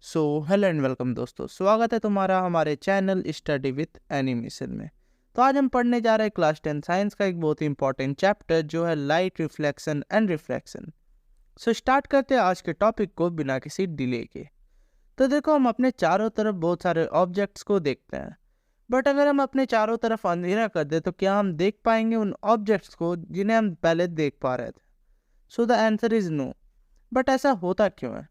So hello and welcome दोस्तों, स्वागत है तुम्हारा हमारे चैनल स्टडी विथ एनिमेशन में। तो आज हम पढ़ने जा रहे हैं क्लास 10 साइंस का एक बहुत ही इंपॉर्टेंट चैप्टर जो है light reflection and refraction. So start करते हैं आज के टॉपिक को बिना किसी डिले के। तो देखो, हम अपने चारों तरफ बहुत सारे ऑब्जेक्ट्स को देखते हैं, बट अगर हम अपने चारों तरफ अंधेरा कर दे तो क्या हम देख पाएंगे उन ऑब्जेक्ट्स को जिन्हें हम पहले देख पा रहे थे? So the answer is no. But ऐसा होता क्यों है?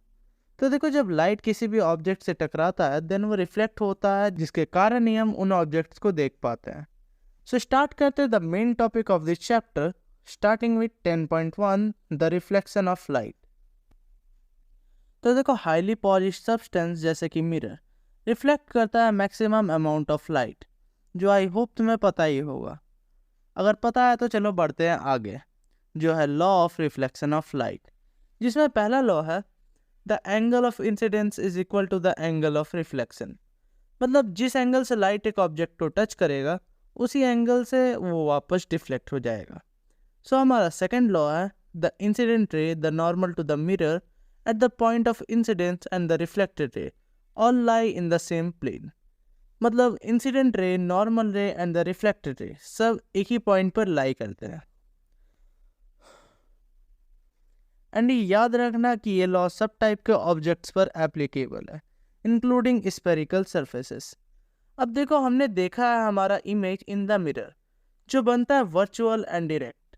तो देखो, जब लाइट किसी भी ऑब्जेक्ट से टकराता है देन वो रिफ्लेक्ट होता है, जिसके कारण ही हम उन ऑब्जेक्ट्स को देख पाते हैं। सो स्टार्ट करते हैं the main topic of this chapter, starting with 10.1 the reflection of light. तो देखो, हाईली पॉलिश्ड सब्सटेंस जैसे कि मिरर रिफ्लेक्ट करता है मैक्सिमम अमाउंट ऑफ लाइट, जो आई होप तुम्हें पता ही होगा। अगर पता है तो चलो बढ़ते हैं आगे, जो है law of reflection of light, जिसमें पहला लॉ है the angle of incidence is equal to the angle of reflection. मतलब जिस एंगल से लाइट एक ऑब्जेक्ट को टच करेगा उसी एंगल से वो वापस डिफ्लेक्ट हो जाएगा। सो हमारा सेकंड लॉ है the incident ray the normal to the mirror at the point of incidence and the reflected ray all lie in the same plane. मतलब incident ray, normal ray and the reflected ray सब एक ही point पर लाई करते हैं। And ये याद रखना कि ये लॉ सब टाइप के ऑब्जेक्ट्स पर एप्लीकेबल है, इंक्लूडिंग स्पेरिकल सरफेसेस। अब देखो, हमने देखा है हमारा इमेज इन द मिरर जो बनता है वर्चुअल एंड डायरेक्ट,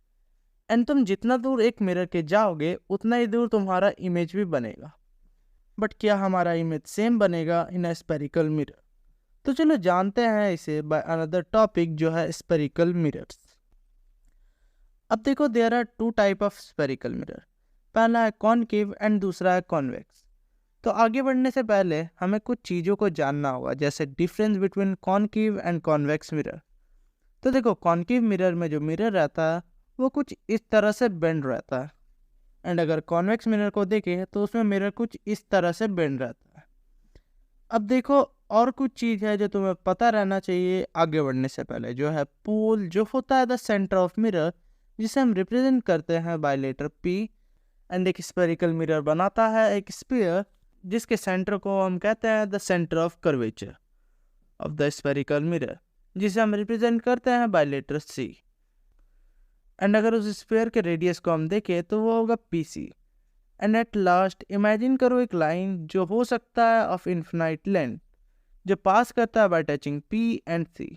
एंड तुम जितना दूर एक मिरर के जाओगे उतना ही दूर तुम्हारा इमेज भी बनेगा। बट क्या हमारा इमेज सेम बनेगा इन अ स्पेरिकल मिरर? तो चलो जानते हैं इसे बाय अनदर टॉपिक जो है स्पेरिकल मिरर्स। अब देखो, there are two type of spherical mirror. पहला है कॉनकेव एंड दूसरा है कॉन्वेक्स। तो आगे बढ़ने से पहले हमें कुछ चीज़ों को जानना होगा, जैसे difference between concave and convex mirror. तो देखो, कॉनकेव मिरर में जो मिरर रहता है वो कुछ इस तरह से बेंड रहता है, एंड अगर कॉन्वेक्स मिरर को देखें तो उसमें मिरर कुछ इस तरह से बेंड रहता है। अब देखो, और कुछ चीज़ है जो तुम्हें पता रहना चाहिए आगे बढ़ने से पहले, जो है पोल, जो होता है द सेंटर ऑफ मिरर, जिसे हम रिप्रेजेंट करते हैं बाय लेटर पी। एंड एक स्पेरिकल मिरर बनाता है एक स्फीयर जिसके सेंटर को हम कहते हैं the centre of curvature of the spherical mirror, जिसे हम रिप्रेजेंट करते हैं बाय लेटर सी। एंड अगर उस स्फीयर के रेडियस को हम देखें तो वो होगा P C. And at last imagine करो एक लाइन जो हो सकता है ऑफ इन्फिनाइट लेंथ, जो पास करता है by touching P and C,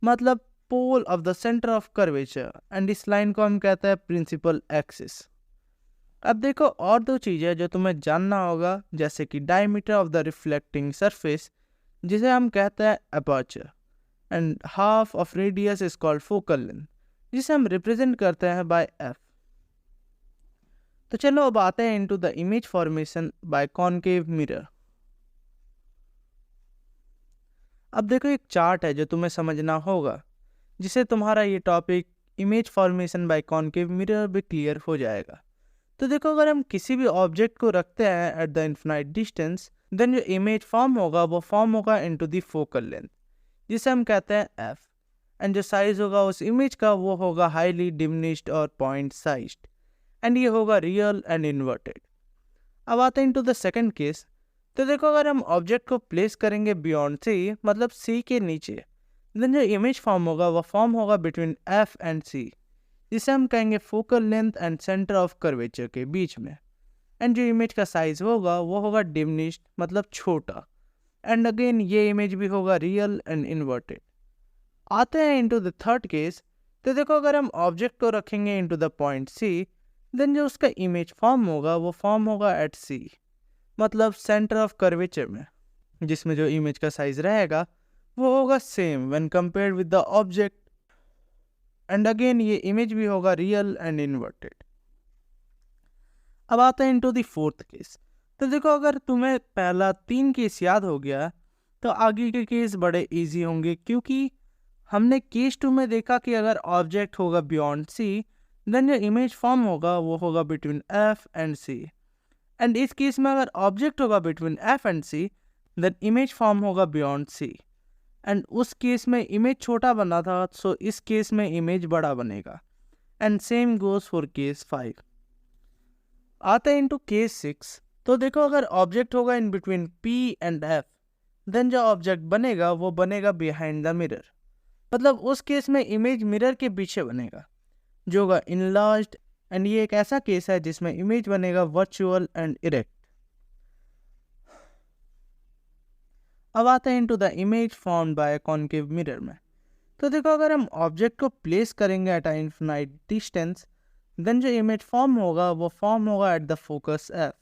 मतलब pole of the centre of curvature, and इस लाइन को हम कहते हैं प्रिंसिपल एक्सिस। अब देखो, और दो चीज़ें जो तुम्हें जानना होगा, जैसे कि diameter of the reflecting surface, जिसे हम कहते हैं aperture, and half of radius is called focal length, जिसे हम रिप्रेजेंट करते हैं बाय एफ। तो चलो अब आते हैं into the image formation by concave mirror. अब देखो, एक चार्ट है जो तुम्हें समझना होगा, जिसे तुम्हारा ये topic image formation by concave mirror भी क्लियर हो जाएगा। तो देखो, अगर हम किसी भी ऑब्जेक्ट को रखते हैं at the infinite distance, then जो इमेज फॉर्म होगा वो फॉर्म होगा इनटू द फोकल लेंथ, जिसे हम कहते हैं एफ। एंड जो साइज होगा उस इमेज का वो होगा हाईली डिमिनिश्ड और पॉइंट साइज्ड, एंड ये होगा रियल एंड इन्वर्टेड। अब आते हैं इनटू द सेकंड केस। तो देखो, अगर हम ऑब्जेक्ट को प्लेस करेंगे बियॉन्ड सी, मतलब सी के नीचे, देन जो इमेज फॉर्म होगा वो फॉर्म होगा बिटवीन एफ एंड सी, जिसे हम कहेंगे focal length and centre of curvature के बीच में। एंड जो इमेज का साइज होगा वो होगा डिमिनिश्ड, मतलब छोटा, एंड अगेन ये इमेज भी होगा रियल एंड इन्वर्टेड। आते हैं इनटू द थर्ड केस। तो देखो, अगर हम ऑब्जेक्ट को रखेंगे into the point C, then जो उसका इमेज फॉर्म होगा वो फॉर्म होगा एट सी, मतलब सेंटर ऑफ कर्वेचर में, जिसमें जो इमेज का साइज रहेगा वो होगा same when compared with the object, and again ये इमेज भी होगा रियल एंड इन्वर्टेड। अब आते हैं इनटू द फोर्थ केस। तो देखो, अगर तुम्हें पहला 3 केस याद हो गया तो आगे के केस बड़े इजी होंगे, क्योंकि हमने केस 2 में देखा कि अगर ऑब्जेक्ट होगा बियॉन्ड सी, देन जो इमेज फॉर्म होगा वो होगा between F and C. And इस केस में अगर ऑब्जेक्ट होगा between F and C, then image form होगा बियॉन्ड सी, एंड उस केस में इमेज छोटा बना था, सो इस केस में इमेज बड़ा बनेगा। And same goes for case 5। आते हैं इनटू केस 6। तो देखो अगर ऑब्जेक्ट होगा in between P and F, then जो ऑब्जेक्ट बनेगा वो बनेगा बिहाइंड द मिरर। मतलब उस केस में इमेज मिरर के पीछे बनेगा, जो होगा इनलार्ज्ड। एंड ये एक ऐसा केस है जिसमें इमेज बनेगा वर्चुअल एंड इरेक्ट। अब आते हैं into the image formed by concave mirror में। तो देखो अगर हम ऑब्जेक्ट को प्लेस करेंगे at a infinite distance, then जो इमेज फॉर्म होगा वो फॉर्म होगा at the focus F।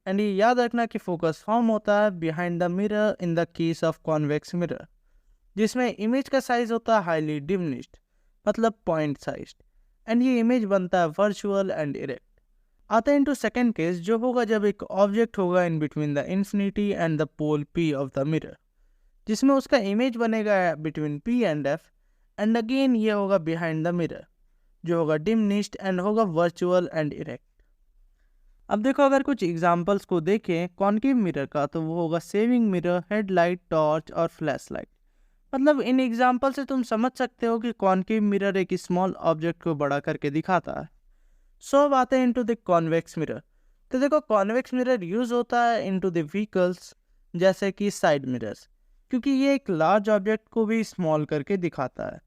And ये याद रखना कि फोकस फॉर्म होता है behind the mirror in the case of convex mirror, जिसमें इमेज का साइज होता है हाईली डिमिनिश्ड, मतलब पॉइंट साइज। एंड ये इमेज बनता है वर्चुअल एंड इरेक्ट। आता है इनटू सेकंड केस, जो होगा जब एक ऑब्जेक्ट होगा in between the infinity and the pole P of the mirror, जिसमें उसका इमेज बनेगा between P and F। And again ये होगा बिहाइंड द मिरर, जो होगा डिमिनिश्ड एंड होगा वर्चुअल एंड इरेक्ट। अब देखो अगर कुछ एग्जांपल्स को देखें कॉनकेव मिरर का, तो वो होगा सेविंग मिरर, हेडलाइट, टॉर्च और फ्लैश लाइट। मतलब इन एग्जांपल से तुम समझ सकते हो कि कॉनकेव मिरर एक स्मॉल ऑब्जेक्ट को बड़ा करके दिखाता है। सो अब आते हैं इनटू द कॉन्वेक्स मिरर। तो देखो कॉन्वेक्स मिरर यूज होता है इनटू द व्हीकल्स, जैसे कि साइड मिरर्स, क्योंकि ये एक लार्ज ऑब्जेक्ट को भी स्मॉल करके दिखाता है,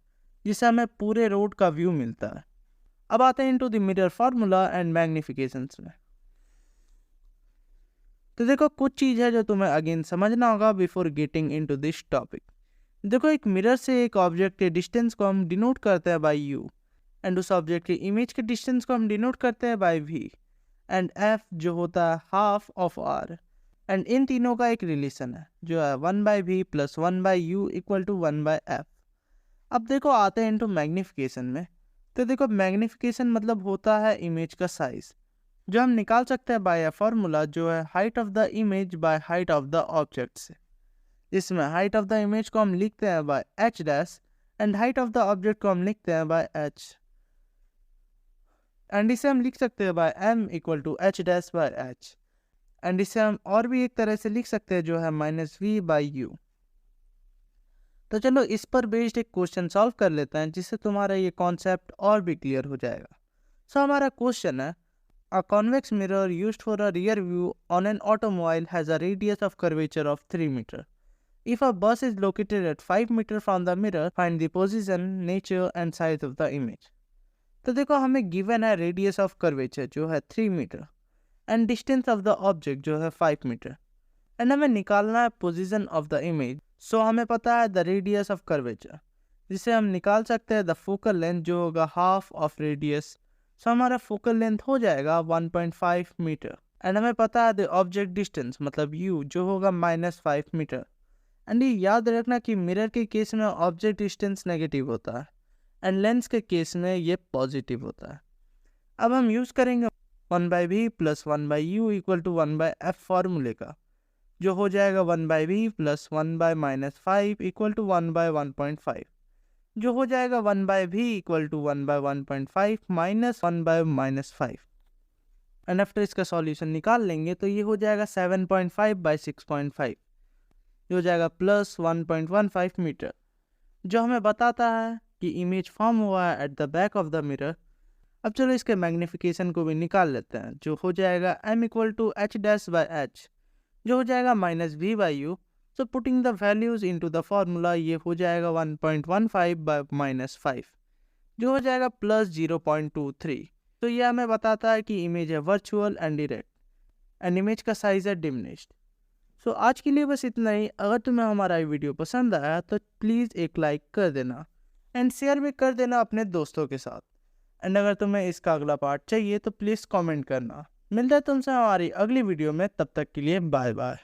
जिससे हमें पूरे रोड का व्यू मिलता है। अब आते हैं into the mirror formula and magnifications में। तो देखो कुछ चीज़ है जो तुम्हें अगेन समझना होगा before getting into this topic. देखो एक मिरर से एक ऑब्जेक्ट के डिस्टेंस को हम डिनोट करते हैं बाय u, एंड उस ऑब्जेक्ट के इमेज के डिस्टेंस को हम डिनोट करते हैं बाय v, एंड f जो होता है half of r। And in तीनों का एक रिलेशन है जो है 1/v + 1/u = 1/f। अब देखो आते हैं इनटू मैग्निफिकेशन में। तो देखो मैग्निफिकेशन मतलब होता है इमेज का साइज, जो हम निकाल सकते हैं बाय अ फार्मूला, जो है height of the image by height of the object से। इसमें हाइट ऑफ द इमेज को हम लिखते हैं by h dash, and height of the object को हम लिखते हैं बाय h। एंड इसे हम लिख सकते हैं by m = h dash by h। And इसे हम और भी एक तरह से लिख सकते हैं जो है -v/u। तो चलो इस पर बेस्ड एक क्वेश्चन सॉल्व कर लेते हैं, जिससे तुम्हारा ये कॉन्सेप्ट और भी क्लियर हो जाएगा। सो हमारा क्वेश्चन है, a convex mirror used for a rear view on an automobile has a radius of curvature of 3 meter. If a bus is located at 5 meter from the mirror, find the position, nature and size of the image. तो देखो हमें given है radius of curvature जो है 3 metre and distance of the object जो है 5 metre, and हमें निकालना है position of the image. So हमें पता है द रेडियस ऑफ कर्वेचर, जिसे हम निकाल सकते हैं द फोकल लेंथ जो होगा हाफ ऑफ रेडियस। सो हमारा फोकल लेंथ हो जाएगा 1.5 मीटर। एंड हमें पता है द ऑब्जेक्ट डिस्टेंस मतलब u जो होगा -5 मीटर। एंड ये याद रखना कि मिरर के केस में ऑब्जेक्ट डिस्टेंस नेगेटिव होता है एंड लेंस के केस में ये पॉजिटिव होता है। अब हम यूज़ करेंगे 1/v + 1/u = 1/f फार्मूले का, जो हो जाएगा 1/v + 1/-5 = 1/1.5, जो हो जाएगा 1/v = 1/1.5 - 1/-5। एंड आफ्टर इसका सॉल्यूशन निकाल लेंगे तो ये हो जाएगा 7.5/6.5, जो हो जाएगा +1.15 मीटर, जो हमें बताता है कि इमेज फॉर्म हुआ है at the back of the mirror. अब चलो इसके मैग्निफिकेशन को भी निकाल लेते हैं, जो हो जाएगा m = h-h, जो हो जाएगा -v/u। So putting the values into the formula, ये हो जाएगा 1.15/-5, जो हो जाएगा +0.23। तो ये हमें बताता है कि इमेज है virtual and direct, and image का साइज है डिमिनिश्ड। सो आज के लिए बस इतना ही। अगर तुम्हें हमारा ये वीडियो पसंद आया तो प्लीज़ एक लाइक कर देना एंड शेयर भी कर देना अपने दोस्तों के साथ। एंड अगर तुम्हें इसका अगला पार्ट चाहिए तो प्लीज़ कमेंट करना। मिलता है तुमसे हमारी अगली वीडियो में, तब तक के लिए बाय बाय।